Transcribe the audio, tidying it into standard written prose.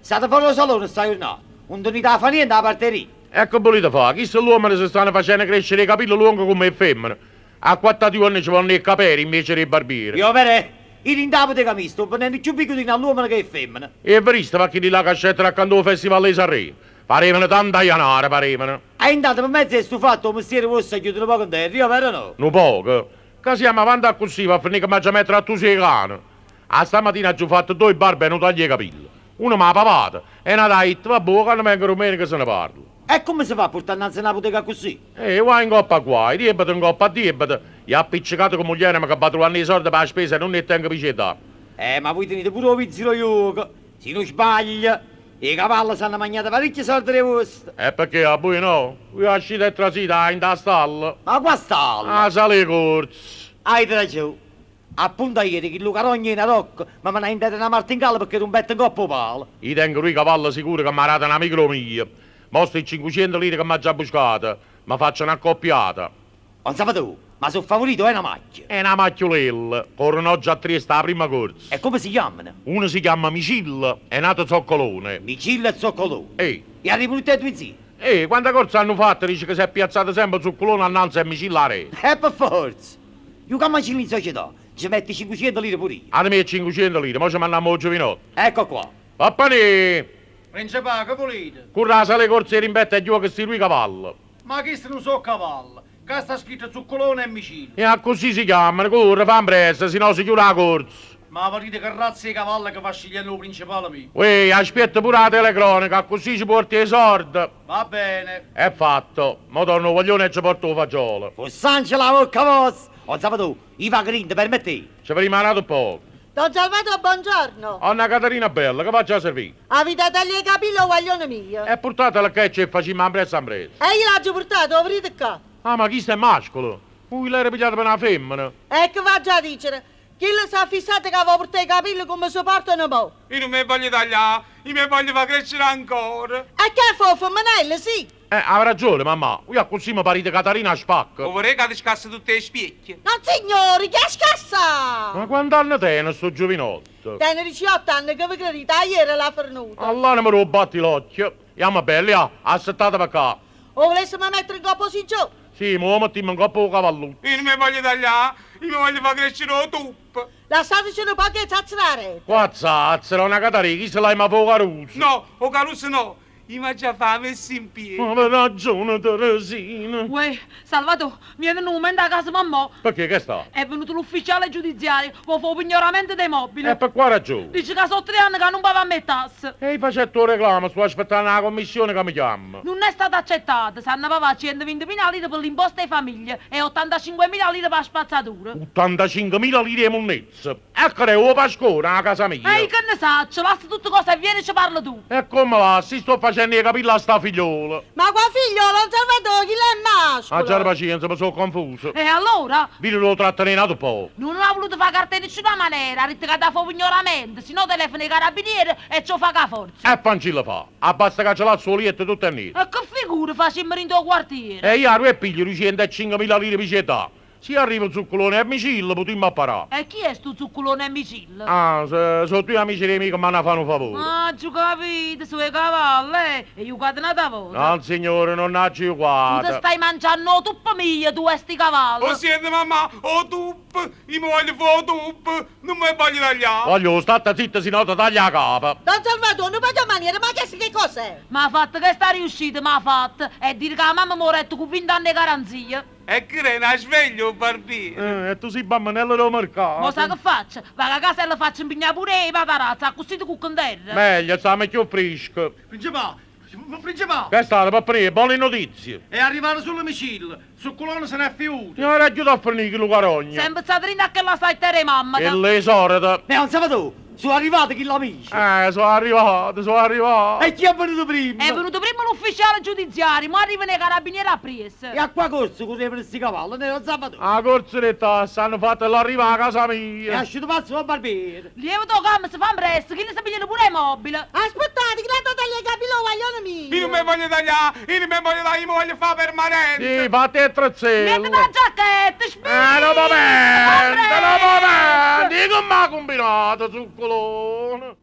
State fuori lo salone sta giornata. Non tornate a fare niente a parte. Ecco volete fare, chi sono l'uomo che si stanno facendo crescere i capelli lunghi come le femmine? A 4 anni ci vanno i capelli invece dei barbieri. Io vero, io rindavo di camicia, sto prendendo più piccoli all'uomo che è femmina. E è verista perché di là cascetta accanto al festival di Sanremo. Parevano tanta ianare, parevano. E intanto per mezzo è stufato il mestiere vostro a chiudere un po' con te, io vero no? Un poco. Che siamo avanti a così, va a finire che mi già mettere a tu sei cane. A stamattina ci ho fatto 2 barbe e non tagli i capelli. Uno mi ha pavata e una dite, vabbè, quando vengono meno che se ne parla. E come si fa a portare innanzi una bottega così? Va in coppa qua, debito in coppa a debito. Gli ha appiccicato con moglie ma che battuano i soldi per la spesa e non ne tengo pietà. Ma voi tenete pure un vizio yoga. Se non sbaglia, i cavalli sanno mangiare parecchi soldi dei vostri. E perché a voi no? Io ho uscito e trasita in da stalla. Ma qua sta? Ah, sale corsi. Hai ragione. Appunto ieri che Luca Rogni in Rocco, ma me ne ha indetta una martingala perché non mette in coppa palo. Io tengo i cavalli sicuri che mi ha dato una micro mia. Mostro i 500 lire che mi ha già buscata. Ma faccio una accoppiata. Non sapete tu, ma sono favorito è una macchia. È una macchiolella. Corrono oggi a Trieste la prima corsa. E come si chiamano? Uno si chiama Micilla, è nato Zoccolone. Micilla e Zoccolone. Ehi, E arrivano tutti e due zii. quante corse hanno fatto? Dice che si è piazzato sempre Zoccolone annanzi a Micilla a re. E per forza. Io che mangio in società, ci metti 500 lire pure io. A me 500 lire, mo ci mandiamo a giovinotto. Ecco qua. Pappani, Principale, che volete? currasa le corse e rimbette e gioca sti lui cavallo. Ma questo non so cavallo. Qua sta scritto zuccolone e micino. E a così si chiamano, corre, fa presto, se no si chiude la corsa. Ma volete che razza di cavallo che fa scegliere il principale mio? Uè, aspetta pure la telecronaca, così ci porti i soldi. Va bene. È fatto, mo torno coglione e ci porto la fagiolo. Fossancia la bocca vostra. Non sapete tu, i vagrind per me te. Ci avrei mandato poco. Don Salvatore, buongiorno. Anna Caterina bella, che faccia servire? Avete tagliato i capelli o guaglione mio? E portatela che c'è e facciamo ambrezza ambrezza. E io l'ho portato, lo vedete qua. Ah, ma chi sta è mascolo? Lui l'era pigliato per una femmina. E che va già a dire? Chi lo sa fissate che avevo portato i capelli come si portano mo? Io non mi voglio tagliare, io mi voglio far crescere ancora. E che fa femminile, sì? Ha ragione, mamma. Io a così mi parite Caterina a spacca. O vorrei che ti scassa tutte le spicchie. Non signori, che scassa! Ma quanti anni tiene sto giovinotto? Tiene 18 anni che vi credete, ieri l'ha fornuta. Allora mi rubatti l'occhio. Andiamo belli, assettate per qua. O volessimo mettere in coppa si giù? Sì, mo mettiamo in coppa un cavallo. Io non mi voglio tagliare, io mi voglio far crescere la tuppa. Lasciateci un po' che zazzare. Qua zazzera, una Caterina, chi se l'hai ma fuoco russa? No, o caruso no, io mi già fa messi in piedi. Avevi ragione, Teresina. Uè, Salvatore, viene un momento a casa mamma. Perché che sta? È venuto l'ufficiale giudiziario, vuole fare pignoramento dei mobili. E per qua ragione. Dice che sono 3 anni che non paga a me tasse. E facetto il reclamo, sto aspettando la commissione che mi chiama. Non è stata accettata, si hanno pagato 120.000 lire per l'imposta ai famiglie e 85.000 lire per la spazzatura. 85.000 lire di monnezza. Ecco, è un pascone a casa mia. Ehi, che ne saccio, lascia tutte cose e vieni e ci parla tu. E come va? Si sto facendo i capelli a sta figliola. Ma qua figlio, non Salvatore, chi l'è mascolo? Ah, già pazienza, mi sono confuso. E allora? Vedi, l'ho trattenuto un po'. Non ha voluto fare carta in nessuna maniera, ha detto che da fare pignoramento, se no telefono ai carabinieri e ci fa forza. E pancilla fa. Basta che ce l'ha il suo letto tutto è nero. E che figura facciamo in tuo quartiere? E io e piglio 105.000 lire di pietà. Se arriva il zuccolone e micillo, potremmo apparare. E chi è sto zuccolone e micillo? Ah, sono due amici dei miei che mi hanno fatto un favore. Ah, ci capite, sui cavalli, e io guardo una volta. No, signore, non ha Tu ti giugato. stai mangiando la tuppa mia, tu e sti cavalli. O siete mamma, o tuppa, io mi voglio fare la tuppa, non mi voglio tagliare. Voglio, state zitta, se no ti taglia la capa. Don Salvatore, non faccia maniera, ma che cos'è? Ma ha fatto che sta riuscita, ma ha fatto. E dire che la mamma mi ha detto con 20 anni di garanzia. E che è una sveglio, barbiere. E tu sei bambanello del mercato. Ma sa che faccio? Vado a casa e le faccio impignare pure i patarazzi, così ti cucco in terra. Meglio, stiamo più fresco. Principale, principale. Che è stato, pappone, buone notizie. È arrivato sulle micille. Zuccolone se n'è fiuto. Signore, aiuta a fornire Luca Rogna. Sempre Satrina che la sai tere mamma. E le sorte. Non sapete tu, sono arrivati chi l'amici. Sono arrivato, sono arrivato. E chi è venuto prima? È venuto prima l'ufficiale giudiziario, ma arrivano i carabinieri a presa. E a qua corso correva questi cavalli, non sapete tu. La corsetta stanno fatta l'arriva a casa E mia. a sciuto pazzo al barbiere. Lievito come si fa presto, chi ne sa pigliare pure i mobili. Aspettate, che l'ha tagliato i capelli o guaglione mio? Io non mi voglio tagliare, io non mi voglio tagliare, io mi voglio fare permanente. Sì, fate il Metti trezzello. la giacchetta, spingi! Non momento, non momento. Dico ma combinato, zuccolone.